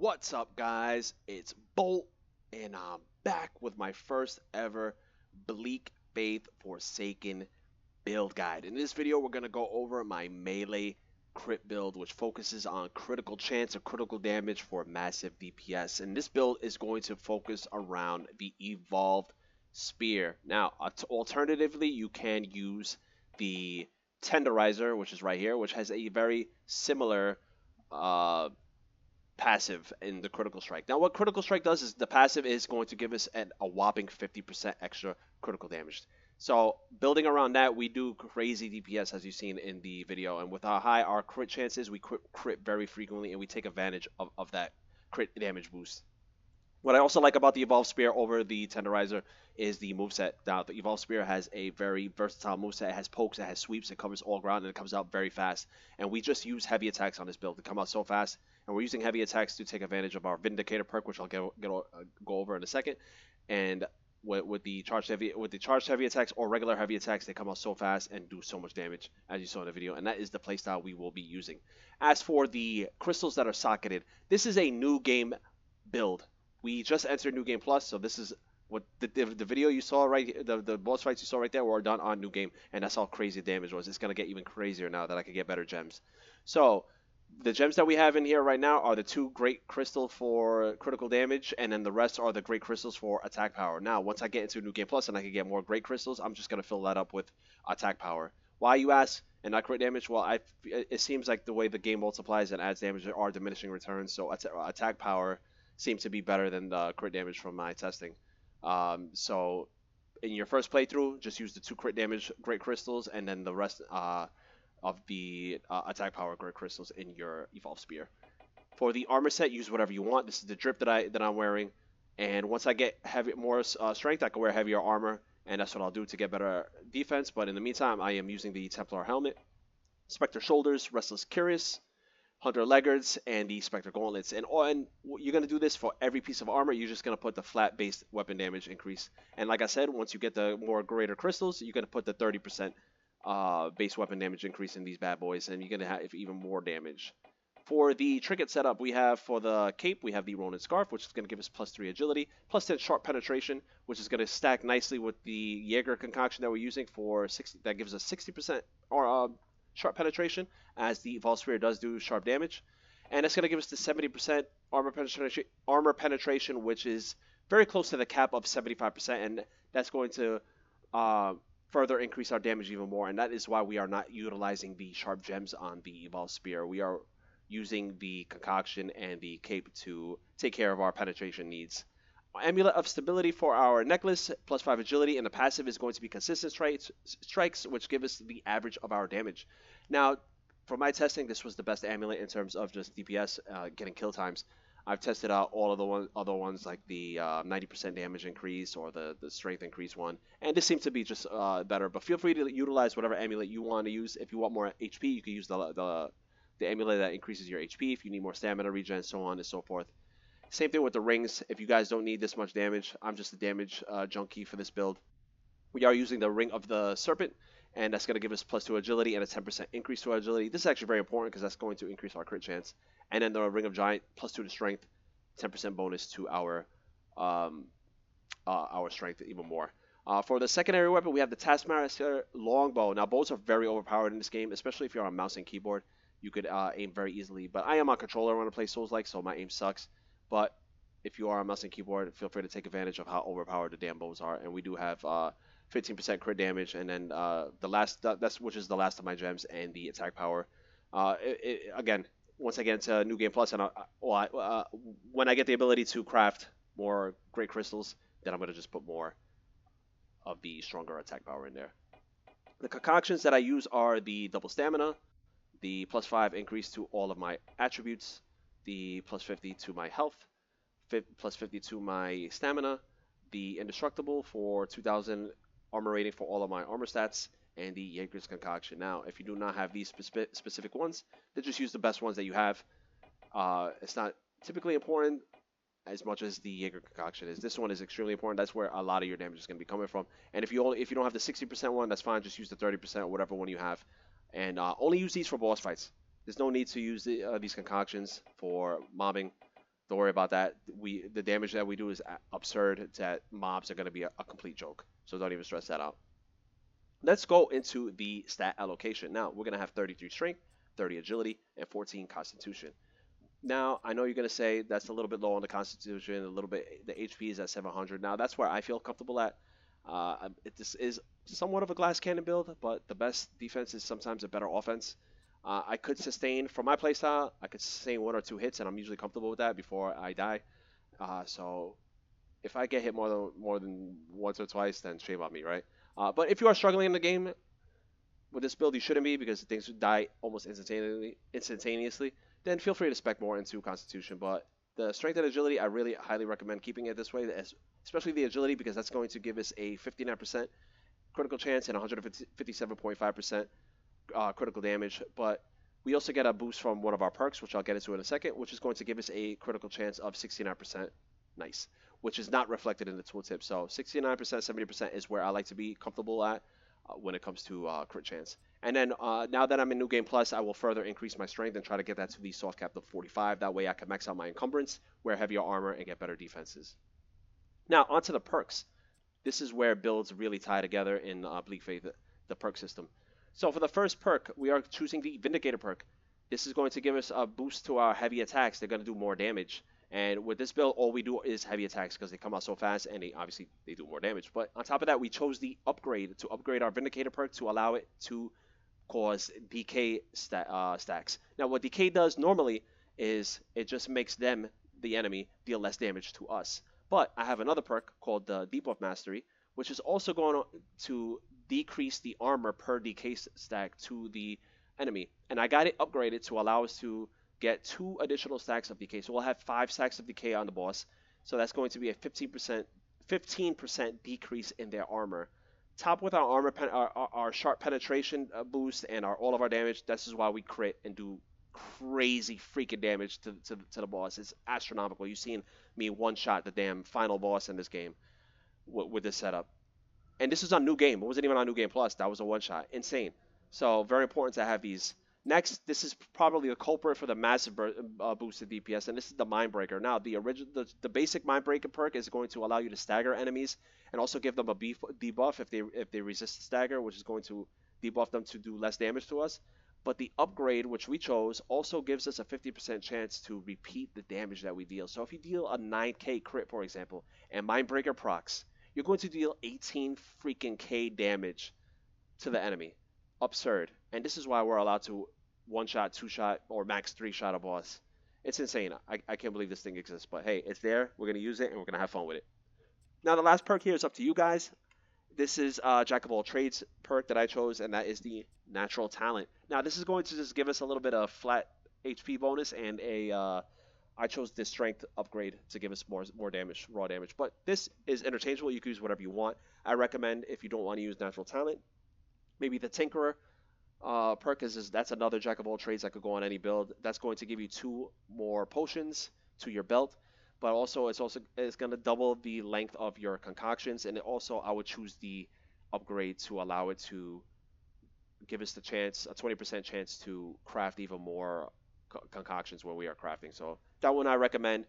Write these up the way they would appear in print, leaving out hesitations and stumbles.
What's up, guys? It's Bolt, and I'm back with my first ever Bleak Faith Forsaken build guide. In this video, we're going to go over my melee crit build, which focuses on critical chance of critical damage for massive DPS. And this build is going to focus around the evolved spear. Now, alternatively, you can use the tenderizer, which is right here, which has a very similar passive in the critical strike. Now what critical strike does is the passive is going to give us a whopping 50% extra critical damage. So building around that, we do crazy DPS as you've seen in the video, and with how high our crit chances, we crit very frequently, and we take advantage of that crit damage boost. What I also like about the Evolved Spear over the Tenderizer is the moveset. Now, the Evolved Spear has a very versatile moveset. It has pokes, it has sweeps, it covers all ground, and it comes out very fast. And we just use heavy attacks on this build to come out so fast. And we're using heavy attacks to take advantage of our Vindicator perk, which I'll go over in a second. And with the charged heavy attacks or regular heavy attacks, they come out so fast and do so much damage, as you saw in the video. And that is the playstyle we will be using. As for the crystals that are socketed, this is a new game build. We just entered New Game Plus, so this is what the video you saw right here, the boss fights you saw right there were done on New Game, and that's how crazy the damage was. It's going to get even crazier now that I can get better gems. So the gems that we have in here right now are the 2 great crystal for critical damage, and then the rest are the great crystals for attack power. Now, once I get into New Game Plus and I can get more great crystals, I'm just going to fill that up with attack power. Why, you ask? And not crit damage? Well, it seems like the way the game multiplies and adds damage are diminishing returns, so attack power seems to be better than the crit damage from my testing. So in your first playthrough, just use the 2 crit damage great crystals, and then the rest of the attack power great crystals in your Evolved Spear. For the armor set, use whatever you want. This is the drip that I'm wearing, and once I get more strength, I can wear heavier armor, and that's what I'll do to get better defense. But in the meantime, I am using the Templar helmet, Spectre shoulders, Restless Curious, Hunter Leggards, and the Spectre Gauntlets. And you're going to do this for every piece of armor. You're just going to put the flat-based weapon damage increase. And like I said, once you get the more greater crystals, you're going to put the 30% base weapon damage increase in these bad boys, and you're going to have even more damage. For the trinket setup, we have for the cape, we have the Ronin Scarf, which is going to give us +3 agility, +10 sharp penetration, which is going to stack nicely with the Jaeger concoction that we're using for 60. That gives us 60% sharp penetration, as the Evolved Spear does do sharp damage. And it's going to give us the 70% armor penetration, which is very close to the cap of 75%, and that's going to further increase our damage even more. And that is why we are not utilizing the sharp gems on the Evolved Spear. We are using the concoction and the cape to take care of our penetration needs. Amulet of Stability for our necklace, +5 agility, and the passive is going to be consistent strikes, which give us the average of our damage. Now, for my testing, this was the best amulet in terms of just DPS, getting kill times. I've tested out all of the other ones, like the 90% damage increase or the strength increase one, and this seems to be just better. But feel free to utilize whatever amulet you want to use. If you want more HP, you can use the amulet that increases your HP. If you need more stamina regen, so on and so forth. Same thing with the rings. If you guys don't need this much damage, I'm just a damage junkie for this build. We are using the Ring of the Serpent, and that's going to give us +2 agility and a 10% increase to our agility. This is actually very important because that's going to increase our crit chance. And then the Ring of Giant, +2 to strength, 10% bonus to our strength even more. For the secondary weapon, we have the Taskmaster Longbow. Now, bows are very overpowered in this game, especially if you're on mouse and keyboard. You could aim very easily, but I am on controller when I play Souls-like, so my aim sucks. But if you are on mouse and keyboard, feel free to take advantage of how overpowered the damn bows are. And we do have 15% crit damage, and then which is the last of my gems, and the attack power. Again, once I get into New Game Plus, and when I get the ability to craft more great crystals, then I'm going to just put more of the stronger attack power in there. The concoctions that I use are the double stamina, the +5 increase to all of my attributes, the +50 to my health, +50 to my stamina, the indestructible for 2000 armor rating for all of my armor stats, and the Jaeger's concoction. Now, if you do not have these specific ones, then just use the best ones that you have. It's not typically important as much as the Jaeger concoction is. This one is extremely important. That's where a lot of your damage is going to be coming from. And if you don't have the 60% one, that's fine. Just use the 30% or whatever one you have, and only use these for boss fights. There's no need to use these concoctions for mobbing. Don't worry about that. The damage that we do is absurd. That mobs are going to be a complete joke. So don't even stress that out. Let's go into the stat allocation. Now, we're going to have 33 strength, 30 agility, and 14 constitution. Now, I know you're going to say that's a little bit low on the constitution, a little bit, the HP is at 700. Now, that's where I feel comfortable at. This is somewhat of a glass cannon build, but the best defense is sometimes a better offense. I could sustain, for my playstyle, I could sustain 1 or 2 hits, and I'm usually comfortable with that before I die. So if I get hit more than once or twice, then shame on me, right? But if you are struggling in the game with this build, you shouldn't be because things would die almost instantaneously. Then feel free to spec more into Constitution. But the strength and agility, I really highly recommend keeping it this way, especially the agility, because that's going to give us a 59% critical chance and 157.5% critical damage. But we also get a boost from one of our perks, which I'll get into in a second, which is going to give us a critical chance of 69%. Nice. Which is not reflected in the tooltip. So 69%, 70% is where I like to be comfortable at when it comes to crit chance. And then now that I'm in New Game Plus, I will further increase my strength and try to get that to the soft cap of 45. That way I can max out my encumbrance, wear heavier armor, and get better defenses. Now, onto the perks. This is where builds really tie together in Bleak Faith, the perk system. So for the first perk, we are choosing the Vindicator perk. This is going to give us a boost to our heavy attacks. They're going to do more damage. And with this build, all we do is heavy attacks because they come out so fast and obviously they do more damage. But on top of that, we chose the upgrade to upgrade our Vindicator perk to allow it to cause decay stacks. Now, what decay does normally is it just makes them, the enemy, deal less damage to us. But I have another perk called the Debuff Mastery, which is also going to decrease the armor per decay stack to the enemy. And I got it upgraded to allow us to get 2 additional stacks of decay. So we'll have 5 stacks of decay on the boss. So that's going to be a 15% decrease in their armor. Top with our armor, our sharp penetration boost, and all of our damage. This is why we crit and do crazy freaking damage to the boss. It's astronomical. You've seen me one-shot the damn final boss in this game with this setup. And this is on New Game. It wasn't even on New Game Plus. That was a one-shot. Insane. So very important to have these. Next, this is probably the culprit for the massive boosted DPS, and this is the Mindbreaker. Now, the basic Mindbreaker perk is going to allow you to stagger enemies and also give them a debuff if they resist stagger, which is going to debuff them to do less damage to us. But the upgrade, which we chose, also gives us a 50% chance to repeat the damage that we deal. So if you deal a 9k crit, for example, and Mindbreaker procs, you're going to deal 18 freaking k damage to the enemy. Absurd. And this is why we're allowed to one-shot, two-shot, or max three-shot a boss. It's insane. I can't believe this thing exists. But hey, it's there. We're going to use it, and we're going to have fun with it. Now, the last perk here is up to you guys. This is Jack of all trades perk that I chose, and that is the Natural Talent. Now, this is going to just give us a little bit of flat HP bonus, and I chose this strength upgrade to give us more damage, raw damage. But this is interchangeable. You can use whatever you want. I recommend, if you don't want to use Natural Talent, maybe the Tinkerer perk that's another Jack of all trades that could go on any build. That's going to give you 2 more potions to your belt, but also it's going to double the length of your concoctions, and also I would choose the upgrade to allow it to give us a 20% chance to craft even more concoctions when we are crafting. So that one I recommend.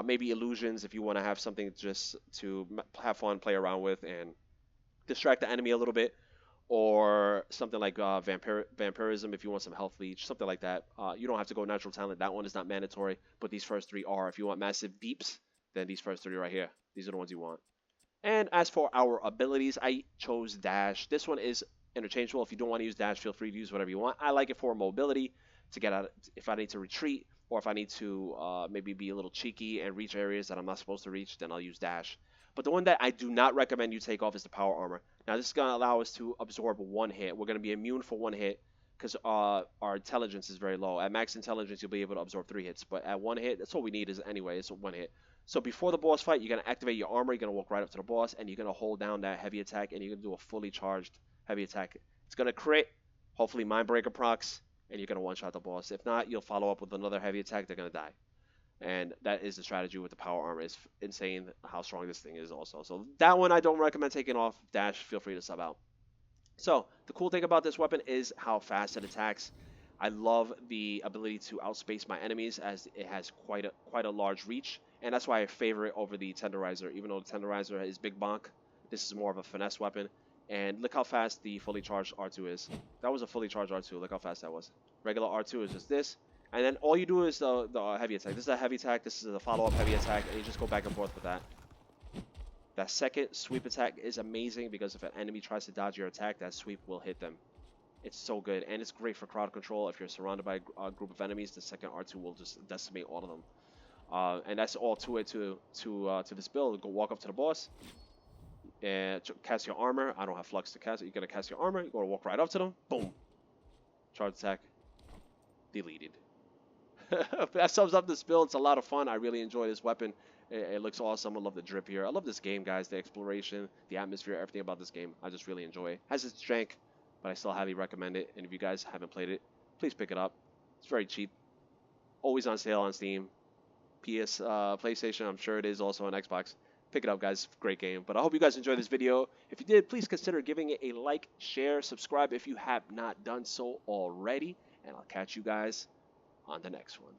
Maybe illusions if you want to have something just to have fun, play around with, and distract the enemy a little bit. Or something like vampirism if you want some health leech, something like that. You don't have to go natural talent. That one is not mandatory, but these first 3 are. If you want massive deeps, then these first 3 right here. These are the ones you want. And as for our abilities, I chose dash. This one is interchangeable. If you don't want to use dash, feel free to use whatever you want. I like it for mobility, to get out if I need to retreat, or if I need to maybe be a little cheeky and reach areas that I'm not supposed to reach, then I'll use dash. But the one that I do not recommend you take off is the power armor. Now, this is going to allow us to absorb 1 hit. We're going to be immune for 1 hit because our intelligence is very low. At max intelligence, you'll be able to absorb 3 hits. But at 1 hit, that's all we need is anyway. It's 1 hit. So before the boss fight, you're going to activate your armor. You're going to walk right up to the boss, and you're going to hold down that heavy attack, and you're going to do a fully charged heavy attack. It's going to crit, hopefully Mindbreaker procs, and you're going to one-shot the boss. If not, you'll follow up with another heavy attack. They're going to die. And that is the strategy with the power armor. It's insane how strong this thing is also. So that one I don't recommend taking off. Dash, feel free to sub out. So the cool thing about this weapon is how fast it attacks. I love the ability to outspace my enemies as it has quite a large reach, and that's why I favor it over the Tenderizer. Even though the Tenderizer is big bonk, this is more of a finesse weapon. And look how fast the fully charged R2 is. That was a fully charged R2. Look how fast that was. Regular R2 is just this, and then all you do is the heavy attack. This is a heavy attack. This is a follow-up heavy attack, and you just go back and forth with that. That second sweep attack is amazing because if an enemy tries to dodge your attack, that sweep will hit them. It's so good, and it's great for crowd control. If you're surrounded by a group of enemies, the second R2 will just decimate all of them. And that's all to it to this build. Go walk up to the boss and cast your armor. I don't have flux to cast it. You're gonna cast your armor. You're gonna walk right up to them. Boom. Charge attack. Deleted. That sums up this build. It's a lot of fun. I really enjoy this weapon. It looks awesome. I love the drip here. I love this game, guys. The exploration, the atmosphere, everything about this game. I just really enjoy it. Has its jank, but I still highly recommend it. And if you guys haven't played it, please pick it up. It's very cheap. Always on sale on Steam. PlayStation, I'm sure it is also on Xbox. Pick it up, guys. Great game. But I hope you guys enjoyed this video. If you did, please consider giving it a like, share, subscribe if you have not done so already. And I'll catch you guys on the next one.